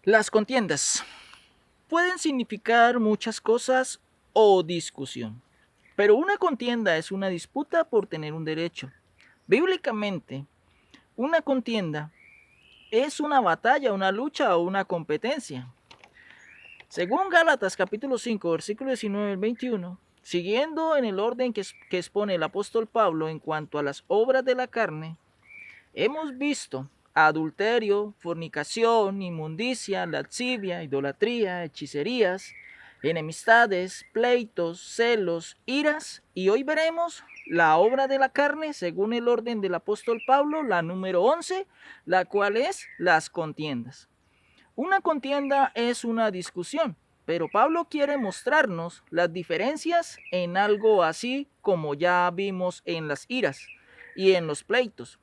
Las contiendas pueden significar muchas cosas o discusión, pero una contienda es una disputa por tener un derecho. Bíblicamente, una contienda es una batalla, una lucha o una competencia. Según Gálatas capítulo 5, versículo 19 al 21, siguiendo en el orden que expone el apóstol Pablo en cuanto a las obras de la carne, hemos visto adulterio, fornicación, inmundicia, lascivia, idolatría, hechicerías, enemistades, pleitos, celos, iras, y hoy veremos la obra de la carne según el orden del apóstol Pablo, la número 11, la cual es las contiendas. Una contienda es una discusión, pero Pablo quiere mostrarnos las diferencias en algo así como ya vimos en las iras y en los pleitos.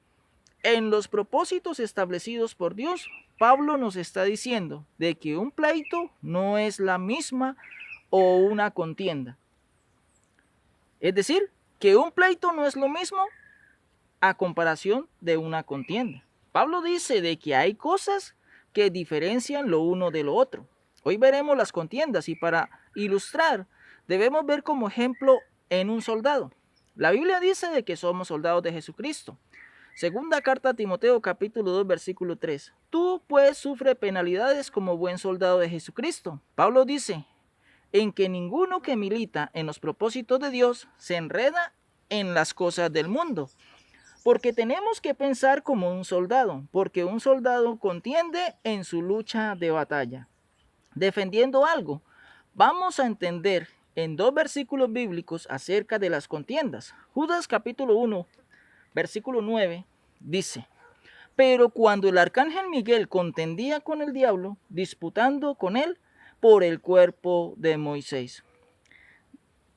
En los propósitos establecidos por Dios, Pablo nos está diciendo de que un pleito no es la misma o una contienda. Es decir, que un pleito no es lo mismo a comparación de una contienda. Pablo dice de que hay cosas que diferencian lo uno de lo otro. Hoy veremos las contiendas y para ilustrar debemos ver como ejemplo en un soldado. La Biblia dice de que somos soldados de Jesucristo. Segunda carta a Timoteo capítulo 2 versículo 3. Tú pues sufre penalidades como buen soldado de Jesucristo. Pablo dice en que ninguno que milita en los propósitos de Dios se enreda en las cosas del mundo. Porque tenemos que pensar como un soldado, porque un soldado contiende en su lucha de batalla, defendiendo algo. Vamos a entender en dos versículos bíblicos acerca de las contiendas. Judas capítulo 1, versículo 9, dice, pero cuando el arcángel Miguel contendía con el diablo, disputando con él por el cuerpo de Moisés,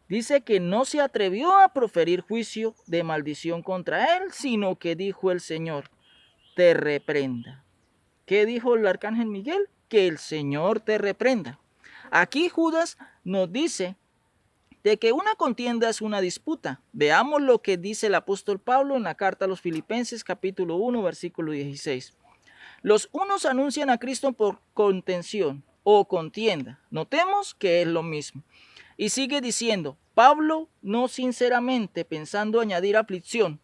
dice que no se atrevió a proferir juicio de maldición contra él, sino que dijo el Señor, te reprenda. ¿Qué dijo el arcángel Miguel? Que el Señor te reprenda. Aquí Judas nos dice de que una contienda es una disputa. Veamos lo que dice el apóstol Pablo en la carta a los Filipenses capítulo 1 versículo 16. Los unos anuncian a Cristo por contención o contienda. Notemos que es lo mismo. Y sigue diciendo, Pablo no sinceramente pensando añadir aflicción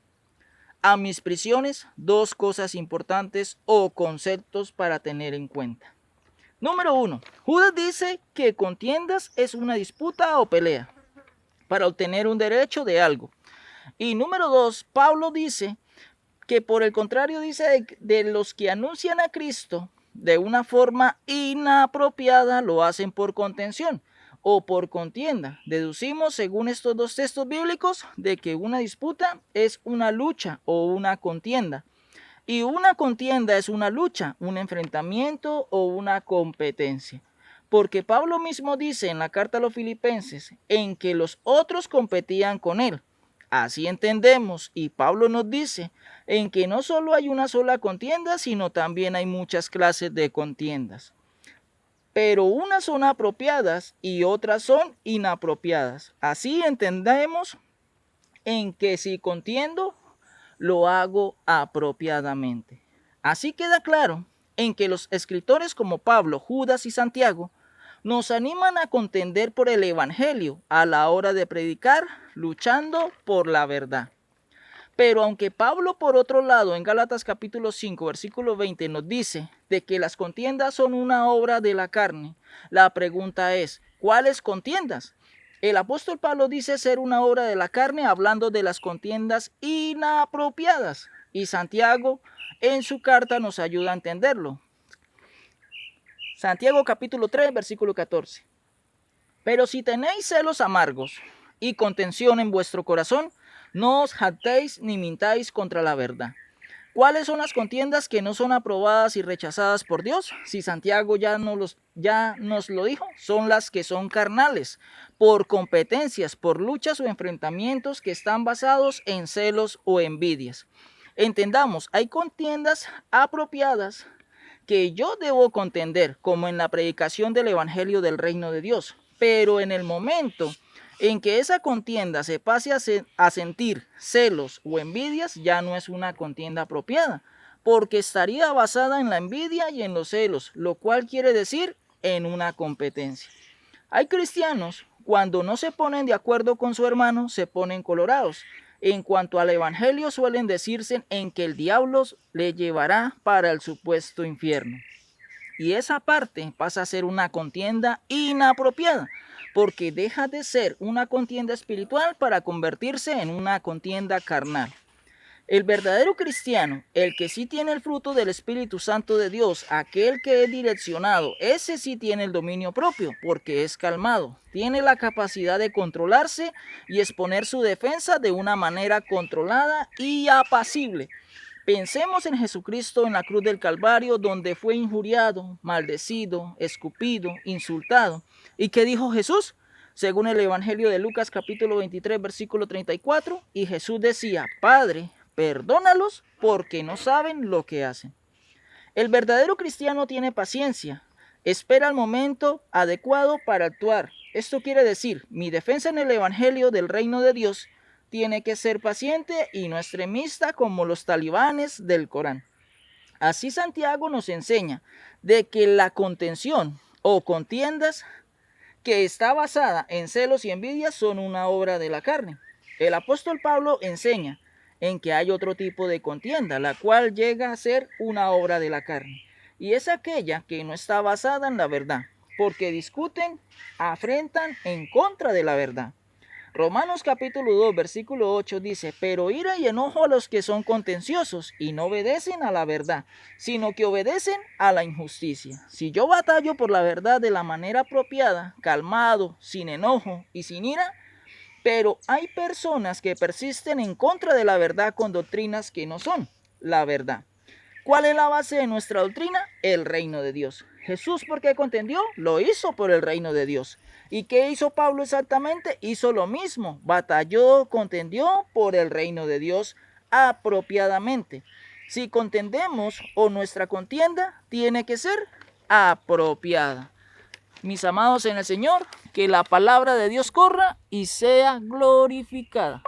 a mis prisiones, dos cosas importantes o conceptos para tener en cuenta. Número 1. Judas dice que contiendas es una disputa o pelea para obtener un derecho de algo. Y número 2. Pablo dice que por el contrario dice de los que anuncian a Cristo de una forma inapropiada lo hacen por contención o por contienda. Deducimos, según estos dos textos bíblicos, de que una disputa es una lucha o una contienda. Y una contienda es una lucha, un enfrentamiento o una competencia. Porque Pablo mismo dice en la carta a los Filipenses en que los otros competían con él. Así entendemos, y Pablo nos dice en que no solo hay una sola contienda, sino también hay muchas clases de contiendas. Pero unas son apropiadas y otras son inapropiadas. Así entendemos en que si contiendo, lo hago apropiadamente. Así queda claro en que los escritores como Pablo, Judas y Santiago nos animan a contender por el Evangelio a la hora de predicar, luchando por la verdad. Pero aunque Pablo, por otro lado, en Gálatas capítulo 5, versículo 20, nos dice de que las contiendas son una obra de la carne, la pregunta es, ¿cuáles contiendas? El apóstol Pablo dice ser una obra de la carne hablando de las contiendas inapropiadas. Y Santiago en su carta nos ayuda a entenderlo. Santiago capítulo 3, versículo 14. Pero si tenéis celos amargos y contención en vuestro corazón, no os jactéis ni mintáis contra la verdad. ¿Cuáles son las contiendas que no son aprobadas y rechazadas por Dios? Si Santiago ya nos lo dijo, son las que son carnales, por competencias, por luchas o enfrentamientos que están basados en celos o envidias. Entendamos, hay contiendas apropiadas que yo debo contender, como en la predicación del Evangelio del Reino de Dios. Pero en el momento en que esa contienda se pase a sentir celos o envidias, ya no es una contienda apropiada, porque estaría basada en la envidia y en los celos, lo cual quiere decir en una competencia. Hay cristianos, cuando no se ponen de acuerdo con su hermano, se ponen colorados. En cuanto al evangelio, suelen decirse en que el diablo le llevará para el supuesto infierno. Y esa parte pasa a ser una contienda inapropiada, porque deja de ser una contienda espiritual para convertirse en una contienda carnal. El verdadero cristiano, el que sí tiene el fruto del Espíritu Santo de Dios, aquel que es direccionado, ese sí tiene el dominio propio, porque es calmado, tiene la capacidad de controlarse y exponer su defensa de una manera controlada y apacible. Pensemos en Jesucristo en la cruz del Calvario, donde fue injuriado, maldecido, escupido, insultado. ¿Y qué dijo Jesús? Según el Evangelio de Lucas capítulo 23, versículo 34, y Jesús decía: Padre, perdónalos porque no saben lo que hacen. El verdadero cristiano tiene paciencia, espera el momento adecuado para actuar. Esto quiere decir, mi defensa en el Evangelio del reino de Dios tiene que ser paciente y no extremista como los talibanes del Corán. Así Santiago nos enseña de que la contención o contiendas que está basada en celos y envidias son una obra de la carne. El apóstol Pablo enseña en que hay otro tipo de contienda, la cual llega a ser una obra de la carne, y es aquella que no está basada en la verdad, porque discuten, afrentan en contra de la verdad. Romanos capítulo 2, versículo 8 dice: pero ira y enojo a los que son contenciosos y no obedecen a la verdad, sino que obedecen a la injusticia. Si yo batallo por la verdad de la manera apropiada, calmado, sin enojo y sin ira, pero hay personas que persisten en contra de la verdad con doctrinas que no son la verdad. ¿Cuál es la base de nuestra doctrina? El reino de Dios. Jesús, ¿por qué contendió? Lo hizo por el reino de Dios. ¿Y qué hizo Pablo exactamente? Hizo lo mismo. Batalló, contendió por el reino de Dios apropiadamente. Si contendemos o nuestra contienda tiene que ser apropiada. Mis amados en el Señor, que la palabra de Dios corra y sea glorificada.